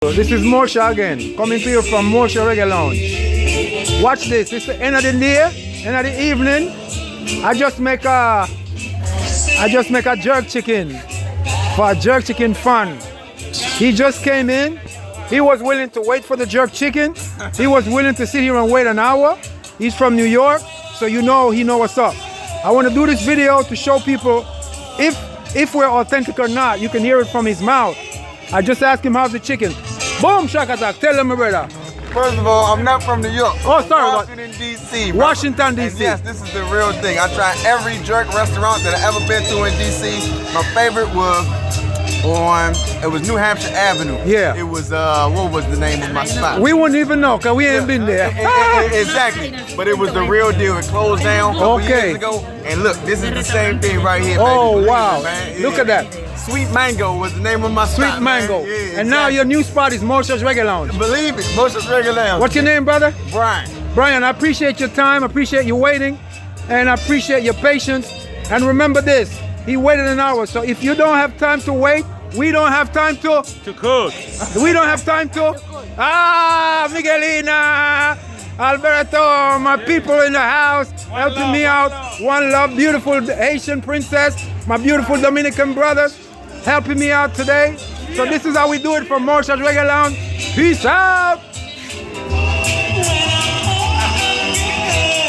This is MOSHAS again, coming to you from MOSHAS Reggae Lounge. Watch this, it's the end of the day, end of the evening. I just make a jerk chicken for a jerk chicken fun. He just came in, he was willing to wait for the jerk chicken. He was willing to sit here and wait an hour. He's from New York, so he know what's up. I want to do this video to show people if we're authentic or not. You can hear it from his mouth. I just asked him how's the chicken. Boom, Shakatak, tell him, my brother. First of all, I'm not from New York. Oh, sorry. Washington, D.C. Washington, D.C. Yes, this is the real thing. I tried every jerk restaurant that I've ever been to in D.C. My favorite was it was New Hampshire Avenue. Yeah. It was, what was the name of my spot? We wouldn't even know, because we ain't been there. Exactly. But it was the real deal. It closed down a couple years ago. And look, this is the same thing right here, baby. Oh, wow. Man. Look at that. Sweet Mango was the name of my spot. Sweet Mango. Yeah, exactly. And now your new spot is MOSHAS Reggae Lounge. Believe it, MOSHAS Reggae Lounge. What's your name, brother? Brian. Brian, I appreciate your time, I appreciate you waiting, and I appreciate your patience. And remember this, he waited an hour, so if you don't have time to wait, we don't have time to cook. We don't have time to Miguelina, Alberto, my people in the house, helping me out. One love, beautiful Haitian princess, my beautiful Dominican brothers, helping me out today. So this is how we do it from MOSHAS Reggae Lounge. Peace out.